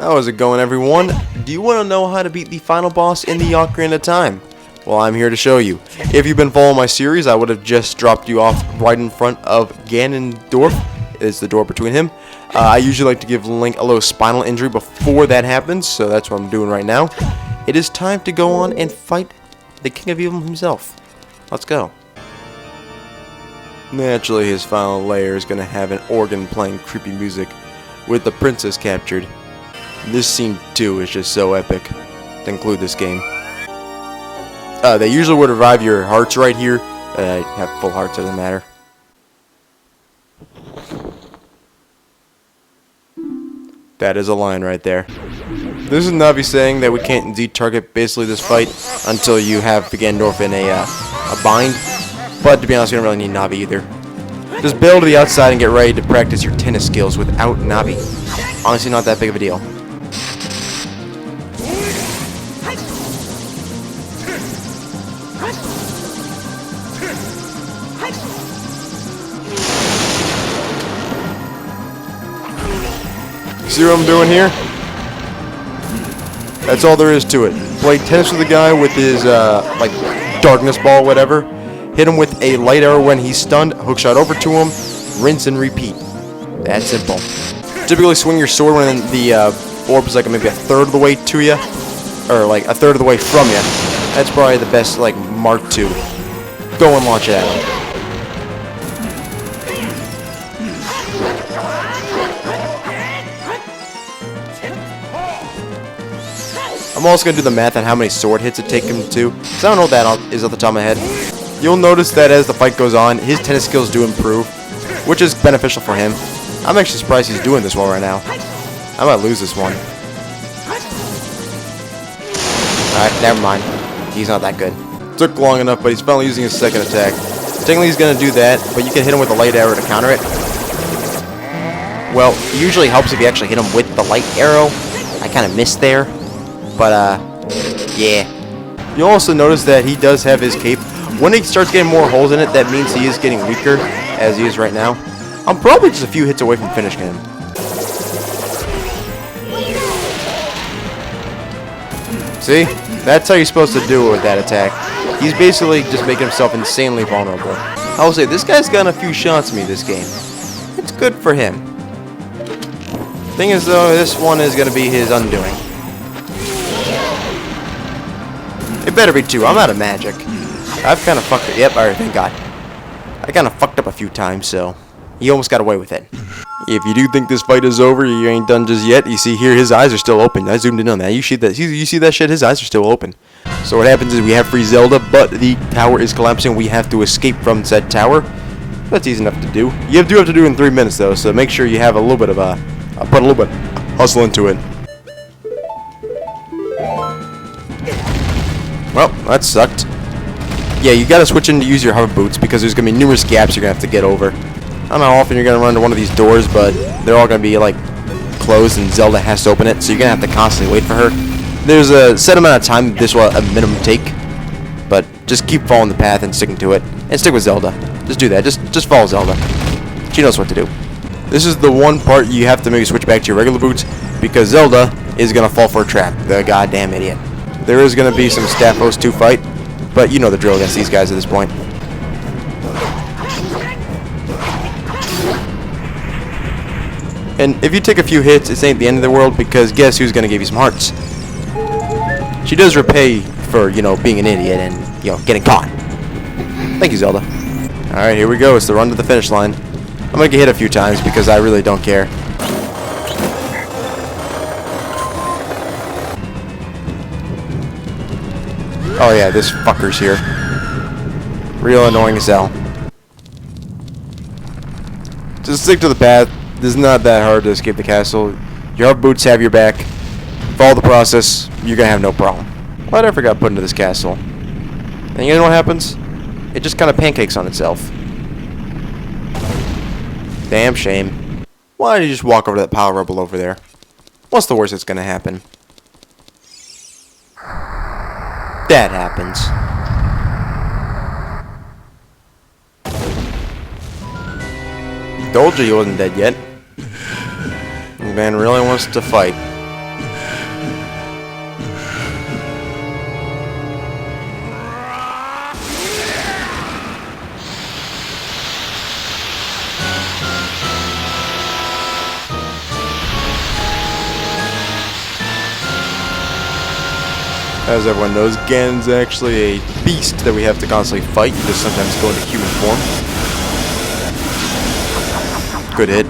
How's it going, everyone? Do you want to know how to beat the final boss in the Ocarina of Time? Well, I'm here to show you. If you've been following my series, I would have just dropped you off right in front of Ganondorf. Is the door between him. I usually like to give Link a little spinal injury before that happens, so that's what I'm doing right now. It is time to go on and fight the King of Evil himself. Let's go. Naturally, his final lair is going to have an organ playing creepy music with the princess captured. This scene too is just so epic to include this game. They usually would revive your hearts right here. I have full hearts, doesn't matter. That is a line right there. This is Navi saying that we can't Z-target basically this fight until you have Ganondorf in a bind. But to be honest, you don't really need Navi either. Just bail to the outside and get ready to practice your tennis skills without Navi. Honestly, not that big of a deal. See what I'm doing here? That's all there is to it. Play tennis with the guy with his, like, darkness ball, whatever. Hit him with a light arrow when he's stunned, hookshot over to him, rinse and repeat. That's simple. Typically swing your sword when the orb is like maybe a third of the way to you, or like a third of the way from you. That's probably the best, like, mark to go and launch it at him. I'm also going to do the math on how many sword hits it take him to, because I don't know what that is off the top of my head. You'll notice that as the fight goes on, his tennis skills do improve, which is beneficial for him. I'm actually surprised he's doing this well right now. I might lose this one. Alright, never mind. He's not that good. Took long enough, but he's finally using his second attack. Technically he's going to do that, but you can hit him with a light arrow to counter it. Well, it usually helps if you actually hit him with the light arrow. I kind of missed there. But, yeah. You'll also notice that he does have his cape. When he starts getting more holes in it, that means he is getting weaker, as he is right now. I'm probably just a few hits away from finishing him. See? That's how you're supposed to do it with that attack. He's basically just making himself insanely vulnerable. I will say, this guy's gotten a few shots at me this game. It's good for him. Thing is, though, this one is going to be his undoing. It better be two. I'm out of magic. I've kind of fucked it. Yep, alright, thank God. I kind of fucked up a few times, so he almost got away with it. If you do think this fight is over, you ain't done just yet. You see here, his eyes are still open. I zoomed in on that. You see that? You see that shit? His eyes are still open. So what happens is we have free Zelda, but the tower is collapsing. We have to escape from said tower. That's easy enough to do. You do have to do it in 3 minutes, though, so make sure you have a little bit of put a little bit of hustle into it. Well, that sucked. Yeah, you gotta switch in to use your hover boots because there's gonna be numerous gaps you're gonna have to get over. I don't know how often you're gonna run into one of these doors, but they're all gonna be like closed and Zelda has to open it, so you're gonna have to constantly wait for her. There's a set amount of time this will a minimum take, but just keep following the path and sticking to it, and stick with Zelda. Just do that. Just follow Zelda. She knows what to do. This is the one part you have to maybe switch back to your regular boots because Zelda is gonna fall for a trap. The goddamn idiot. There is going to be some Staphos to fight, but you know the drill against these guys at this point. And if you take a few hits, it ain't the end of the world, because guess who's going to give you some hearts? She does repay for, you know, being an idiot and, you know, getting caught. Thank you, Zelda. Alright, here we go. It's the run to the finish line. I'm going to get hit a few times because I really don't care. Oh yeah, this fucker's here. Real annoying as hell. Just stick to the path. This is not that hard to escape the castle. Your hover boots have your back. Follow the process. You're gonna have no problem. Why'd I ever got put into this castle? And you know what happens? It just kind of pancakes on itself. Damn shame. Why don't you just walk over to that pile of rubble over there? What's the worst that's gonna happen? That happens. Told you he wasn't dead yet. The man really wants to fight. As everyone knows, Ganon's actually a beast that we have to constantly fight. You just sometimes go into human form. Good hit.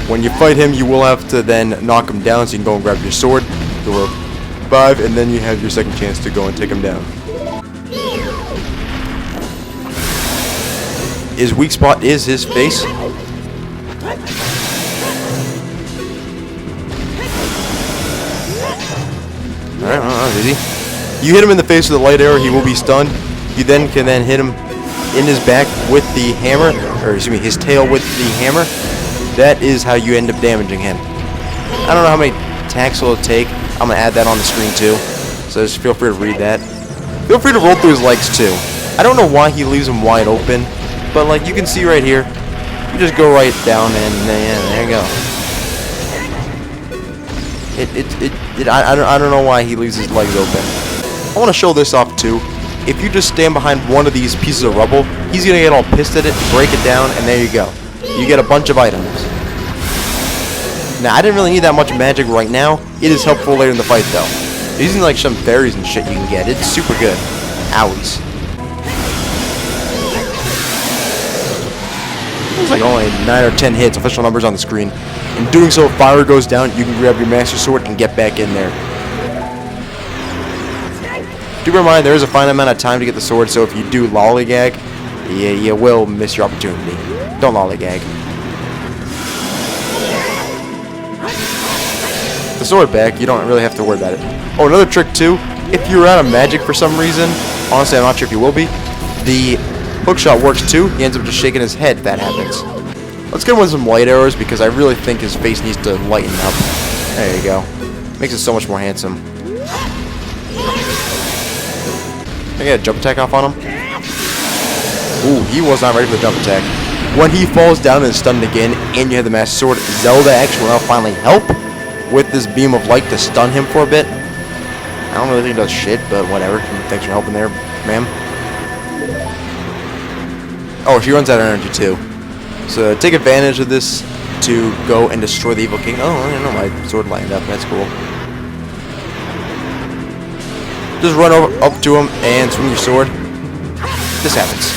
When you fight him, you will have to then knock him down, so you can go and grab your sword. You'll revive, and then you have your second chance to go and take him down. His weak spot is his face. Alright, that was easy. You hit him in the face with a light arrow, he will be stunned. You then can hit him in his back with the hammer, or excuse me, his tail with the hammer. That is how you end up damaging him. I don't know how many attacks it'll take. I'm going to add that on the screen too. So just feel free to read that. Feel free to roll through his legs too. I don't know why he leaves them wide open, but like you can see right here, you just go right down and there you go. I don't know why he leaves his legs open. I want to show this off too. If you just stand behind one of these pieces of rubble, he's going to get all pissed at it, break it down, and there you go. You get a bunch of items. Now, I didn't really need that much magic right now. It is helpful later in the fight, though. Using like some berries and shit you can get. It's super good. Owies. It's like only 9 or 10 hits, official numbers on the screen. In doing so, if fire goes down, you can grab your master sword and get back in there. Do bear in mind, there is a finite amount of time to get the sword, so if you do lollygag, you will miss your opportunity. Don't lollygag. The sword back, you don't really have to worry about it. Oh, another trick too, if you're out of magic for some reason, honestly I'm not sure if you will be, the hookshot works too. He ends up just shaking his head if that happens. Let's get him with some light arrows because I really think his face needs to lighten up. There you go. Makes it so much more handsome. I get a jump attack off on him. Ooh, he was not ready for the jump attack. When he falls down and is stunned again, and you have the master sword, Zelda actually will now finally help with this beam of light to stun him for a bit. I don't really think it does shit, but whatever. Thanks for helping there, ma'am. Oh, she runs out of energy too. So take advantage of this to go and destroy the evil king. Oh, I didn't know my sword lined up. That's cool. Just run up to him and swing your sword. This happens.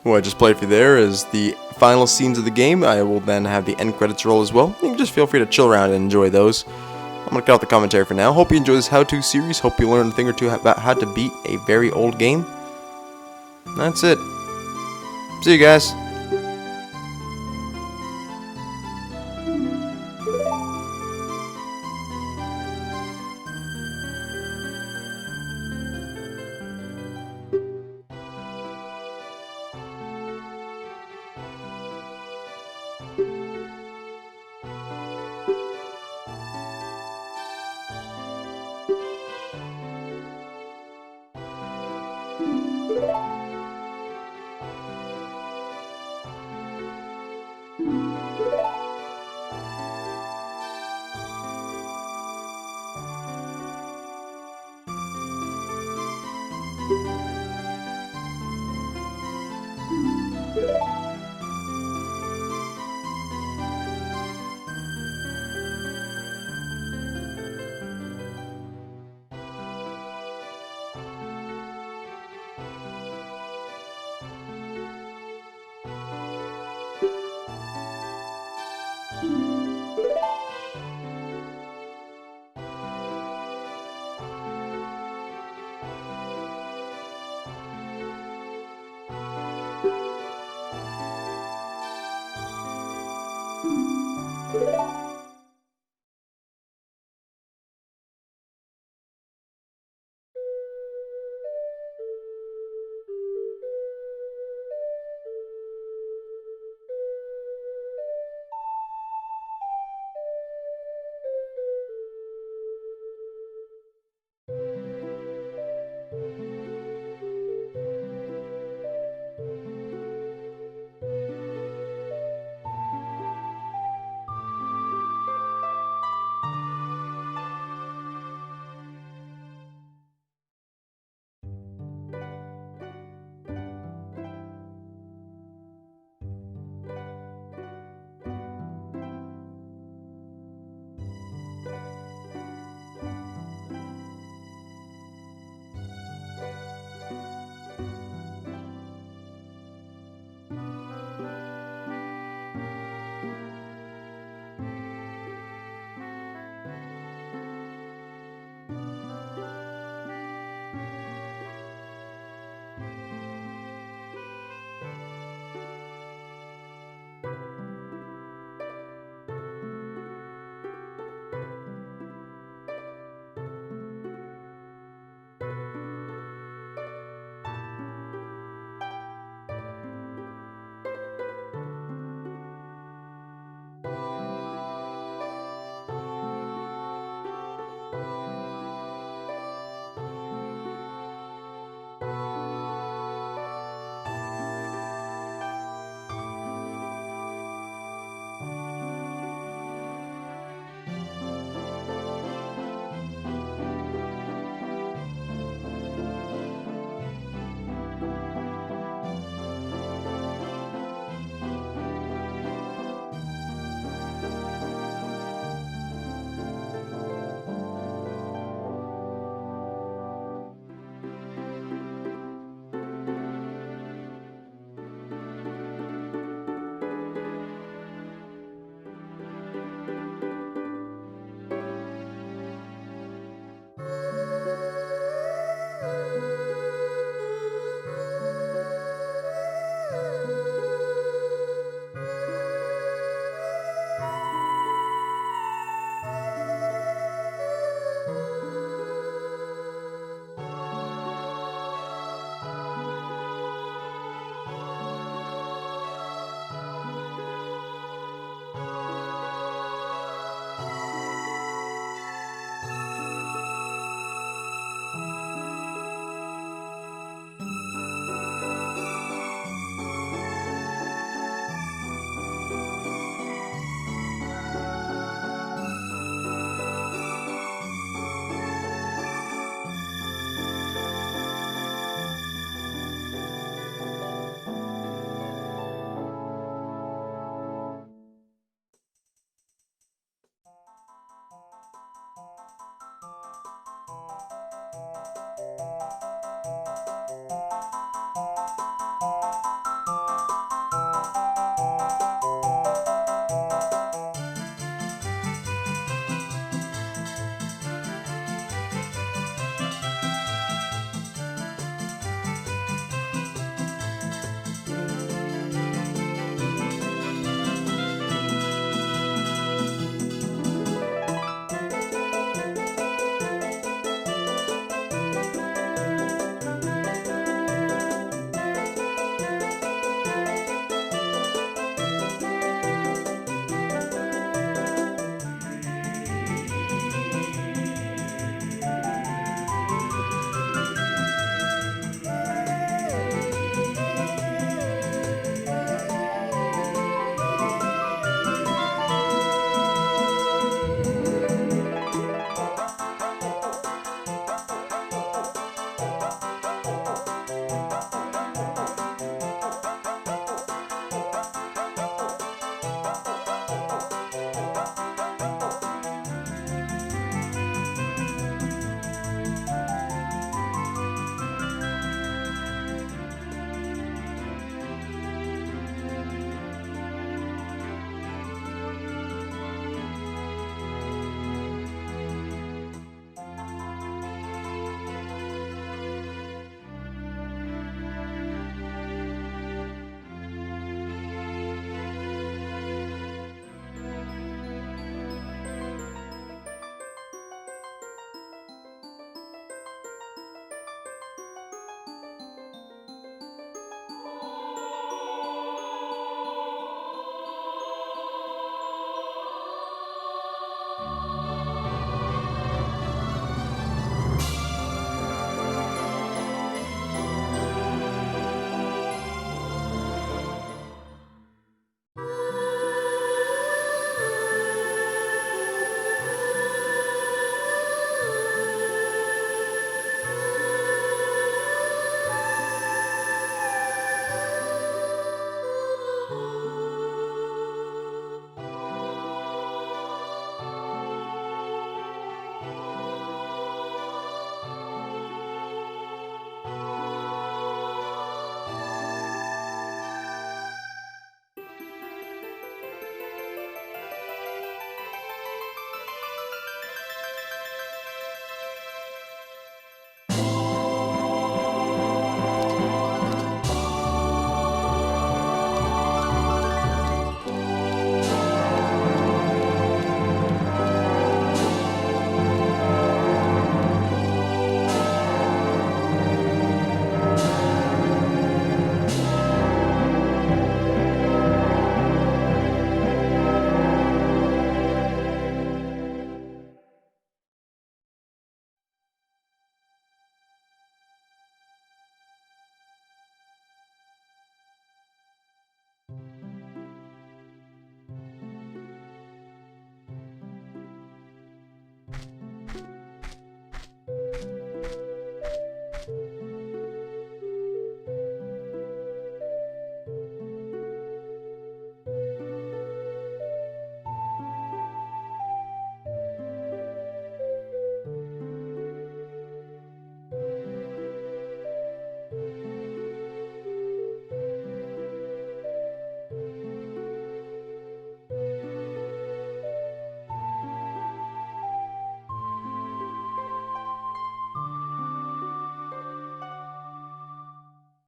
What I just played for there is the final scenes of the game. I will then have the end credits roll as well. You can just feel free to chill around and enjoy those. I'm going to cut out the commentary for now. Hope you enjoy this how-to series. Hope you learned a thing or two about how to beat a very old game. That's it. See you guys.